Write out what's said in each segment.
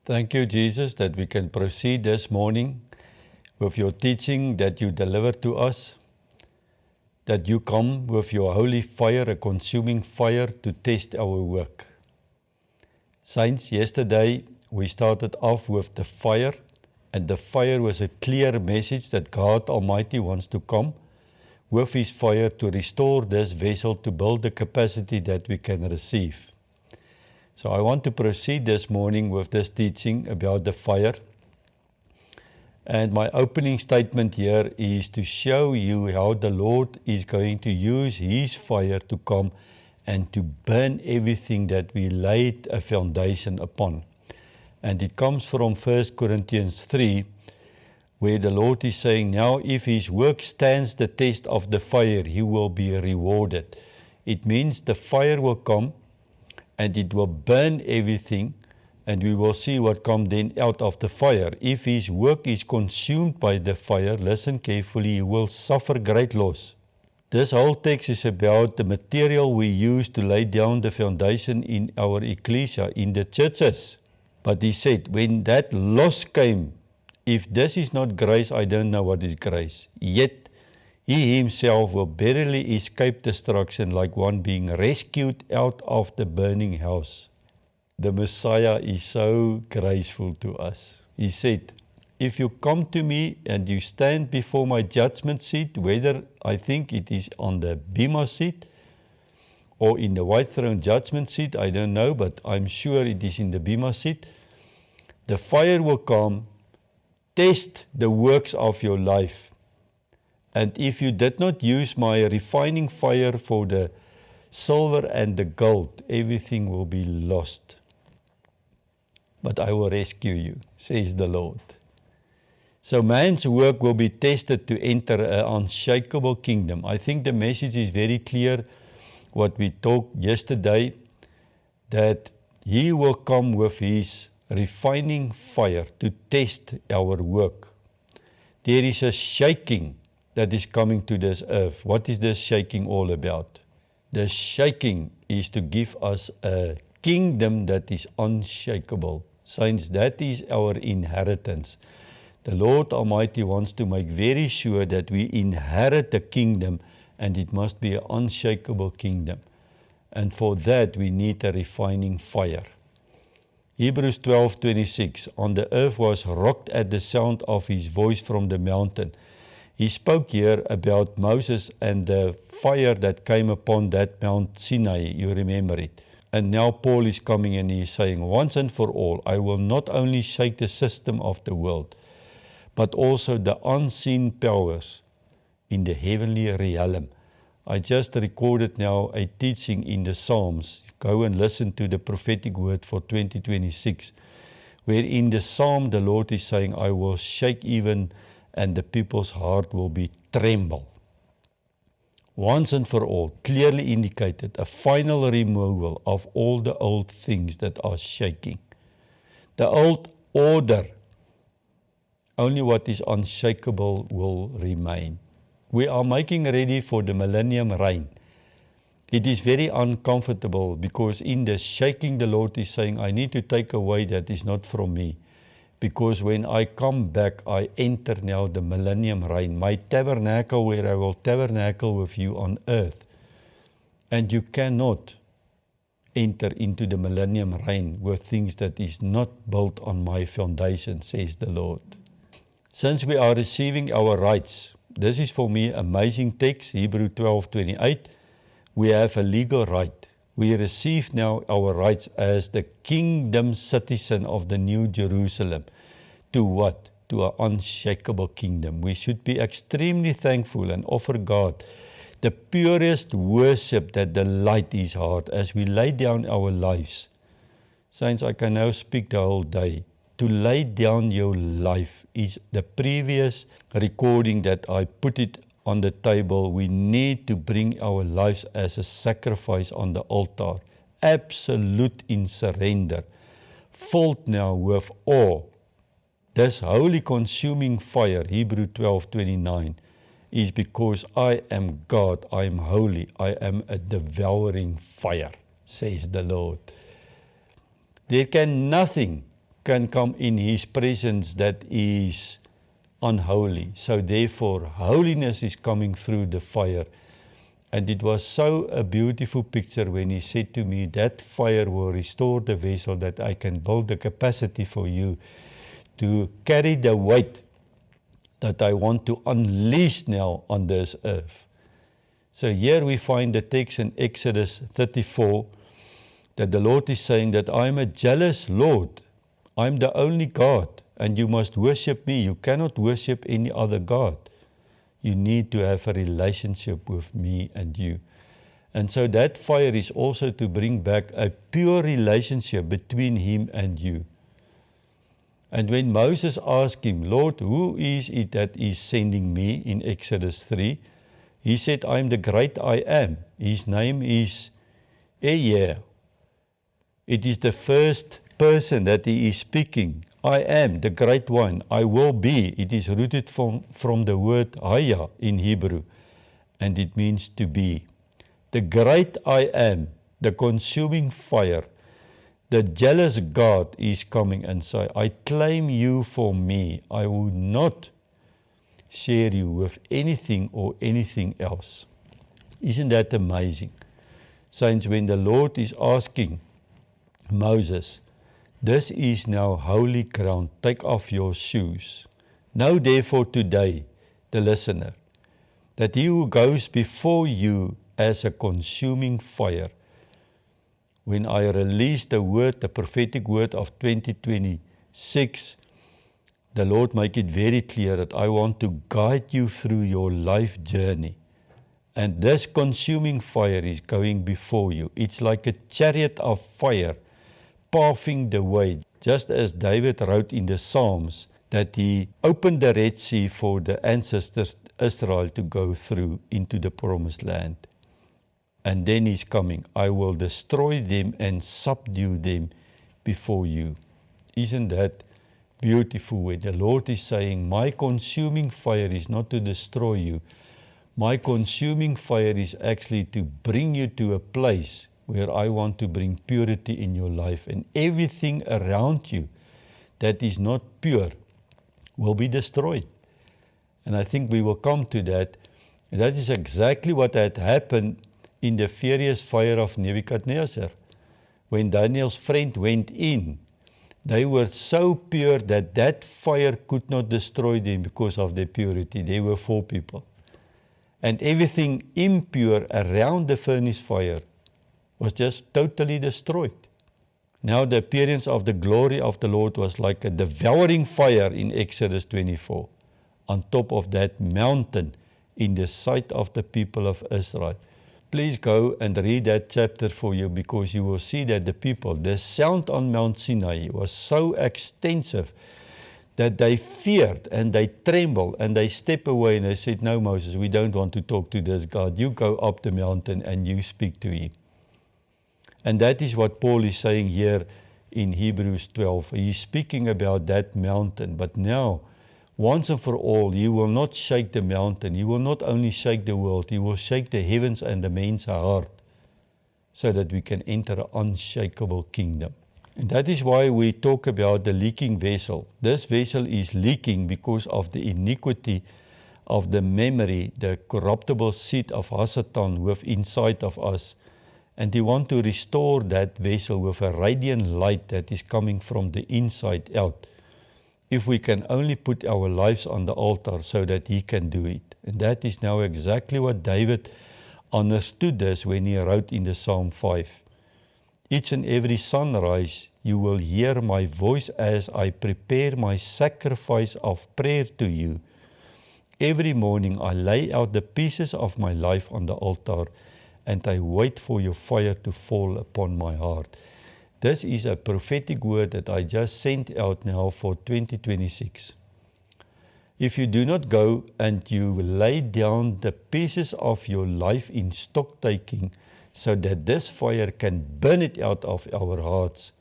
Thank you, Jesus, that we can proceed this morning with your teaching that you deliver to us, that you come with your holy fire, a consuming fire to test our work. Saints, yesterday we started off with the fire, and the fire was a clear message that God Almighty wants to come with His fire to restore this vessel, to build the capacity that we can receive. So I want to proceed this morning with this teaching about the fire. And my opening statement here is to show you how the Lord is going to use His fire to come and to burn everything that we laid a foundation upon. And it comes from 1 Corinthians 3, where the Lord is saying, now if His work stands the test of the fire, He will be rewarded. It means the fire will come and it will burn everything, and we will see what comes then out of the fire. If His work is consumed by the fire, listen carefully, He will suffer great loss. This whole text is about the material we use to lay down the foundation in our ecclesia, in the churches. But He said, when that loss came, if this is not grace, I don't know what is grace. Yet He Himself will barely escape destruction like one being rescued out of the burning house. The Messiah is so graceful to us. He said, if you come to me and you stand before my judgment seat, whether I think it is on the Bema seat or in the white throne judgment seat, I don't know, but I'm sure it is in the Bema seat, the fire will come, test the works of your life. And if you did not use my refining fire for the silver and the gold, everything will be lost. But I will rescue you, says the Lord. So man's work will be tested to enter an unshakable kingdom. I think the message is very clear, what we talked yesterday, that He will come with His refining fire to test our work. There is a shaking that is coming to this earth. What is this shaking all about? The shaking is to give us a kingdom that is unshakable. Saints, that is our inheritance. The Lord Almighty wants to make very sure that we inherit the kingdom, and it must be an unshakable kingdom. And for that we need a refining fire. Hebrews 12:26, on the earth was rocked at the sound of His voice from the mountain. He spoke here about Moses and the fire that came upon that Mount Sinai, you remember it. And now Paul is coming and he is saying, once and for all, I will not only shake the system of the world, but also the unseen powers in the heavenly realm. I just recorded now a teaching in the Psalms. Go and listen to the prophetic word for 2026, where in the Psalm the Lord is saying, I will shake even and the people's heart will be tremble. Once and for all, clearly indicated a final removal of all the old things that are shaking. The old order, only what is unshakable will remain. We are making ready for the millennium reign. It is very uncomfortable because in the shaking the Lord is saying, I need to take away that is not from me. Because when I come back, I enter now the millennium reign, my tabernacle where I will tabernacle with you on earth. And you cannot enter into the millennium reign with things that is not built on my foundation, says the Lord. Since we are receiving our rights, this is for me amazing text, Hebrews 12:28, we have a legal right. We receive now our rights as the kingdom citizen of the New Jerusalem. To what? To an unshakable kingdom. We should be extremely thankful and offer God the purest worship that delights His heart as we lay down our lives. Saints, I can now speak the whole day. To lay down your life is the previous recording that I put it on the table. We need to bring our lives as a sacrifice on the altar, absolute in surrender, filled now with awe. This holy consuming fire, Hebrews 12:29, is because I am God, I am holy, I am a devouring fire, says the Lord. There can nothing can come in His presence that is unholy. So therefore, holiness is coming through the fire. And it was so a beautiful picture when He said to me, that fire will restore the vessel, that I can build the capacity for you to carry the weight that I want to unleash now on this earth. So here we find the text in Exodus 34, that the Lord is saying that I'm a jealous Lord. I'm the only God, and you must worship me. You cannot worship any other God. You need to have a relationship with me and you. And so that fire is also to bring back a pure relationship between Him and you. And when Moses asked Him, Lord, who is it that is sending me in Exodus 3? He said, I'm the great I am. His name is Ehyeh. It is the first person that He is speaking. I am the great one. I will be. It is rooted from the word Haya in Hebrew, and it means to be. The great I am, the consuming fire, the jealous God is coming and say, I claim you for me. I will not share you with anything or anything else. Isn't that amazing? Saints, when the Lord is asking Moses, this is now holy ground, take off your shoes. Know therefore today, the listener, that He who goes before you as a consuming fire. When I release the word, the prophetic word of 2026, the Lord make it very clear that I want to guide you through your life journey. And this consuming fire is going before you. It's like a chariot of fire, paving the way, just as David wrote in the Psalms, that he opened the Red Sea for the ancestors Israel to go through into the promised land. And then He's coming, I will destroy them and subdue them before you. Isn't that beautiful when the Lord is saying, my consuming fire is not to destroy you. My consuming fire is actually to bring you to a place where I want to bring purity in your life, and everything around you that is not pure will be destroyed. And I think we will come to that. And that is exactly what had happened in the furious fire of Nebuchadnezzar. When Daniel's friend went in, they were so pure that that fire could not destroy them because of their purity. There were 4 people. And everything impure around the furnace fire was just totally destroyed. Now the appearance of the glory of the Lord was like a devouring fire in Exodus 24, on top of that mountain in the sight of the people of Israel. Please go and read that chapter for you, because you will see that the sound on Mount Sinai was so extensive that they feared and they trembled and they stepped away and they said, no, Moses, we don't want to talk to this God. You go up the mountain and you speak to Him. And that is what Paul is saying here in Hebrews 12. He's speaking about that mountain, but now, once and for all, He will not shake the mountain. He will not only shake the world, He will shake the heavens and the man's heart, so that we can enter an unshakable kingdom. And that is why we talk about the leaking vessel. This vessel is leaking because of the iniquity of the memory, the corruptible seed of Hasatan within inside of us. And He wants to restore that vessel with a radiant light that is coming from the inside out. If we can only put our lives on the altar so that He can do it. And that is now exactly what David understood this when he wrote in the Psalm 5. Each and every sunrise you will hear my voice as I prepare my sacrifice of prayer to you. Every morning I lay out the pieces of my life on the altar, and I wait for your fire to fall upon my heart. This is a prophetic word that I just sent out now for 2026. If you do not go and you lay down the pieces of your life in stock taking, so that this fire can burn it out of our hearts,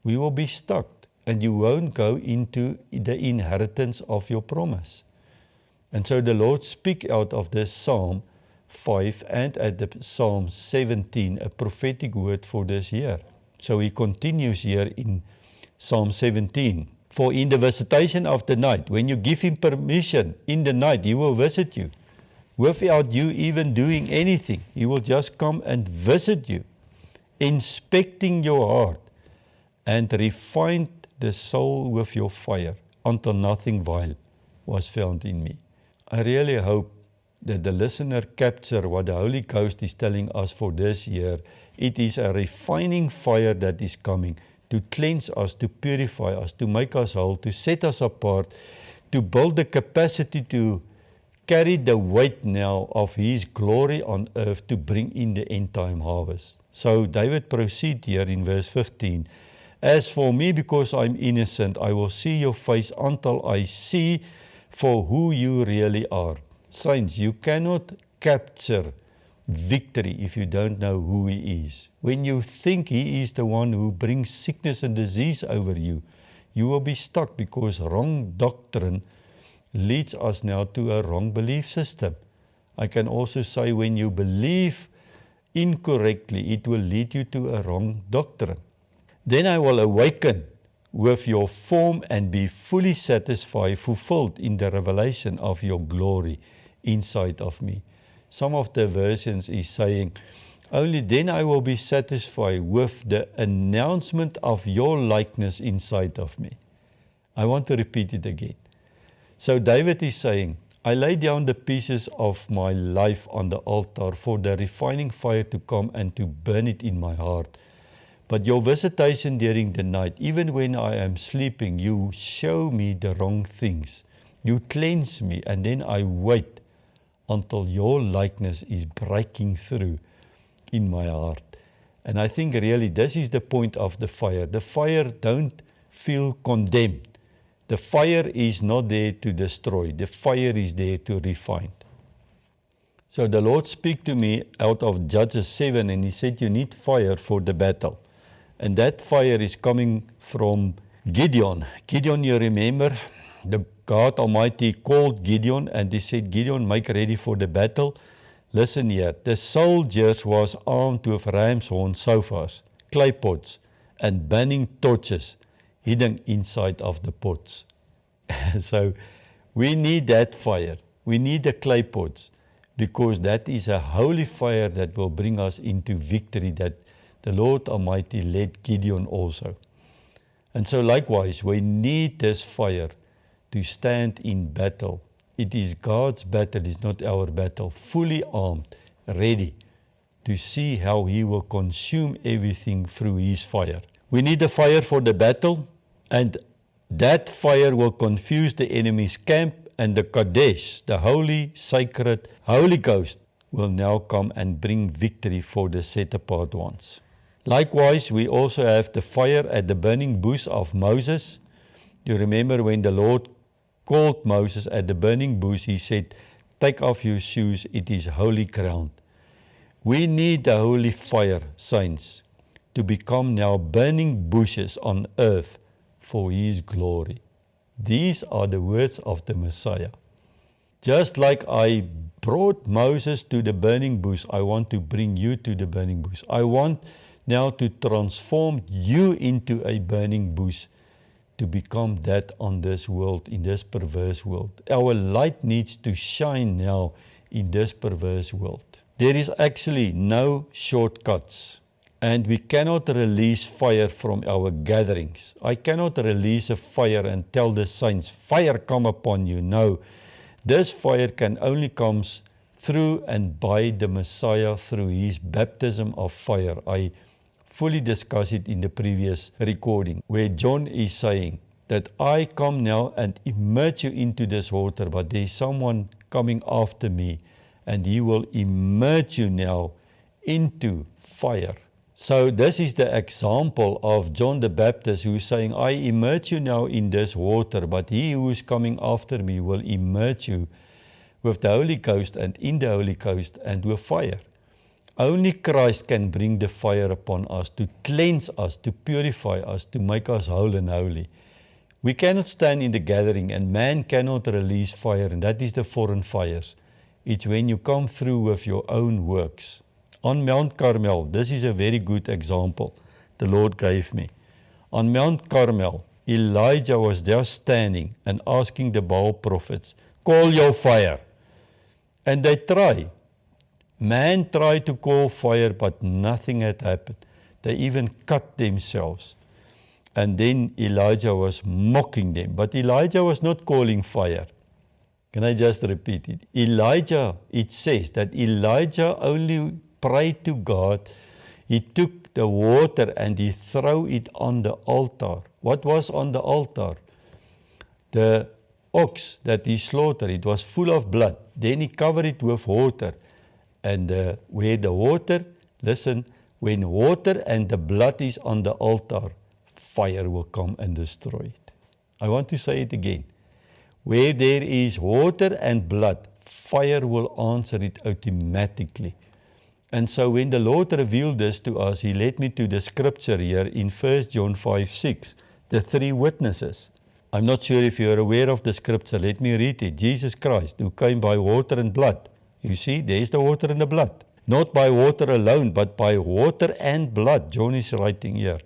we will be stuck and you won't go into the inheritance of your promise. And so the Lord speak out of this Psalm 5 and at the Psalm 17 a prophetic word for this year. So He continues here in Psalm 17. For in the visitation of the night, when you give him permission in the night, he will visit you. Without you even doing anything, he will just come and visit you, inspecting your heart, and refine the soul with your fire, until nothing vile was found in me. I really hope that the listener capture what the Holy Ghost is telling us for this year. It is a refining fire that is coming to cleanse us, to purify us, to make us whole, to set us apart, to build the capacity to carry the weight now of His glory on earth to bring in the end time harvest. So David proceeds here in verse 15. As for me, because I'm innocent, I will see your face until I see for who you really are. Saints, you cannot capture victory if you don't know who He is. When you think He is the one who brings sickness and disease over you, you will be stuck, because wrong doctrine leads us now to a wrong belief system. I can also say when you believe incorrectly, it will lead you to a wrong doctrine. Then I will awaken with your form and be fully satisfied, fulfilled in the revelation of your glory inside of me. Some of the versions is saying, only then I will be satisfied with the announcement of your likeness inside of me. I want to repeat it again. So David is saying, I lay down the pieces of my life on the altar for the refining fire to come and to burn it in my heart. But your visitation during the night, even when I am sleeping, you show me the wrong things. You cleanse me, and then I wait until your likeness is breaking through in my heart. And I think really this is the point of the fire. The fire don't feel condemned. The fire is not there to destroy. The fire is there to refine. So the Lord spoke to me out of Judges 7, and He said, you need fire for the battle. And that fire is coming from Gideon. Gideon, you remember, the God Almighty called Gideon, and He said, Gideon, make ready for the battle. Listen here, the soldiers was armed with ram's horn shofars, clay pots, and burning torches hidden inside of the pots. So we need that fire. We need the clay pots, because that is a holy fire that will bring us into victory, that the Lord Almighty led Gideon also. And so likewise, we need this fire to stand in battle. It is God's battle, it's not our battle. Fully armed, ready to see how He will consume everything through His fire. We need a fire for the battle, and that fire will confuse the enemy's camp, and the Kadesh, the holy, sacred, Holy Ghost, will now come and bring victory for the set-apart ones. Likewise, we also have the fire at the burning bush of Moses. You remember when the Lord called Moses at the burning bush, He said, take off your shoes, it is holy ground. We need the holy fire, saints, to become now burning bushes on earth for His glory. These are the words of the Messiah. Just like I brought Moses to the burning bush, I want to bring you to the burning bush. I want now to transform you into a burning bush, to become that on this world, in this perverse world. Our light needs to shine now in this perverse world. There is actually no shortcuts, and we cannot release fire from our gatherings. I cannot release a fire and tell the saints, fire come upon you. No, this fire can only come through and by the Messiah, through His baptism of fire. I fully discussed it in the previous recording, where John is saying that I come now and immerse you into this water, but there is someone coming after me, and He will immerse you now into fire. So this is the example of John the Baptist, who is saying, I immerse you now in this water, but He who is coming after me will immerse you with the Holy Ghost, and in the Holy Ghost, and with fire. Only Christ can bring the fire upon us, to cleanse us, to purify us, to make us whole and holy. We cannot stand in the gathering, and man cannot release fire, and that is the foreign fires. It's when you come through with your own works. On Mount Carmel, this is a very good example the Lord gave me. On Mount Carmel, Elijah was just standing and asking the Baal prophets, call your fire. And they try. Man tried to call fire, but nothing had happened. They even cut themselves. And then Elijah was mocking them. But Elijah was not calling fire. Can I just repeat it? Elijah, it says that Elijah only prayed to God. He took the water and he threw it on the altar. What was on the altar? The ox that he slaughtered, it was full of blood. Then he covered it with water. And where the water, listen, when water and the blood is on the altar, fire will come and destroy it. I want to say it again. Where there is water and blood, fire will answer it automatically. And so when the Lord revealed this to us, He led me to the scripture here in 1 John 5:6, the three witnesses. I'm not sure if you're aware of the scripture. Let me read it. Jesus Christ, who came by water and blood. You see, there's the water and the blood. Not by water alone, but by water and blood. John is writing here.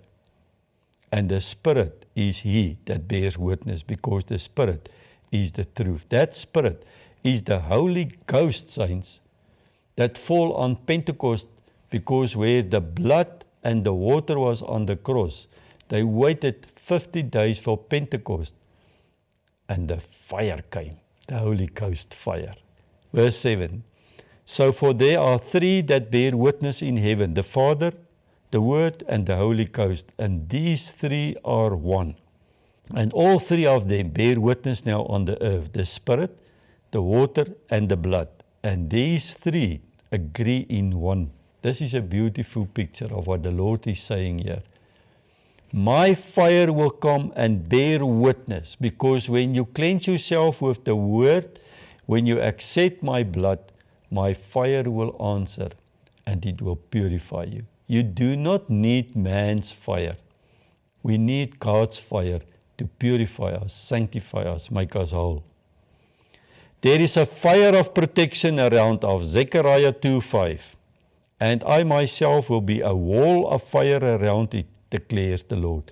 And the Spirit is He that bears witness, because the Spirit is the truth. That Spirit is the Holy Ghost, saints, that fall on Pentecost, because where the blood and the water was on the cross, they waited 50 days for Pentecost, and the fire came, the Holy Ghost fire. Verse 7, so for there are three that bear witness in heaven, the Father, the Word, and the Holy Ghost, and these three are one. And all three of them bear witness now on the earth, the Spirit, the water, and the blood. And these three agree in one. This is a beautiful picture of what the Lord is saying here. My fire will come and bear witness, because when you cleanse yourself with the word, when you accept my blood, my fire will answer and it will purify you. You do not need man's fire. We need God's fire to purify us, sanctify us, make us whole. There is a fire of protection around of Zechariah 2:5, and I myself will be a wall of fire around it, declares the Lord,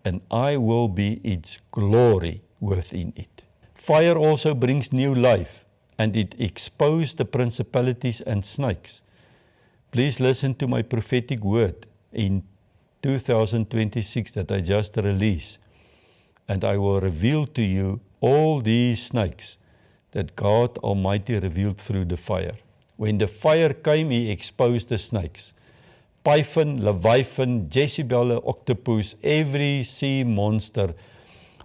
and I will be its glory within it. Fire also brings new life, and it exposes the principalities and snakes. Please listen to my prophetic word in 2026 that I just released, and I will reveal to you all these snakes that God Almighty revealed through the fire. When the fire came, He exposed the snakes. Python, Leviathan, Jezebel, octopus, every sea monster,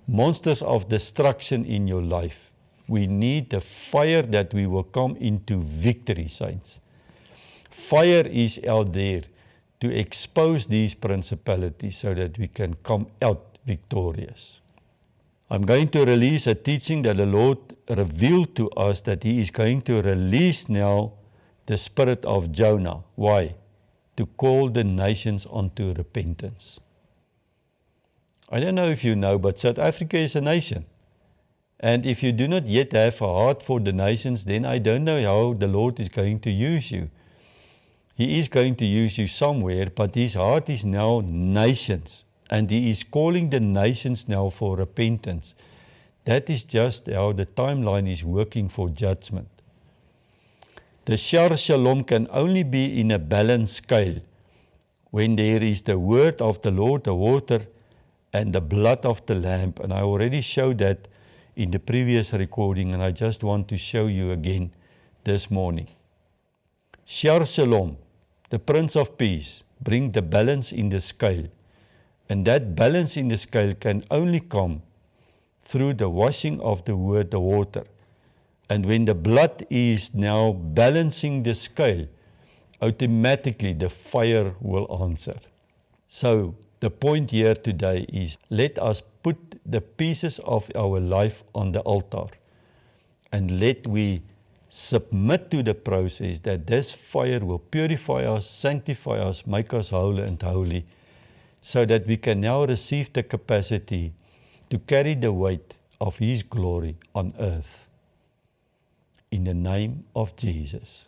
monsters of destruction in your life. We need the fire that we will come into victory, saints. Fire is out there to expose these principalities so that we can come out victorious. I'm going to release a teaching that the Lord revealed to us, that He is going to release now the spirit of Jonah. Why? To call the nations unto repentance. I don't know if you know, but South Africa is a nation. And if you do not yet have a heart for the nations, then I don't know how the Lord is going to use you. He is going to use you somewhere, but His heart is now nations. And He is calling the nations now for repentance. That is just how the timeline is working for judgment. The Shar Shalom can only be in a balanced scale when there is the word of the Lord, the water, and the blood of the Lamb. And I already showed that in the previous recording, and I just want to show you again this morning. Shar Shalom, the Prince of Peace, bring the balance in the scale. And that balance in the scale can only come through the washing of the word, the water. And when the blood is now balancing the scale, automatically the fire will answer. So the point here today is, let us put the pieces of our life on the altar, and let we submit to the process that this fire will purify us, sanctify us, make us whole and holy, so that we can now receive the capacity to carry the weight of His glory on earth. In the name of Jesus.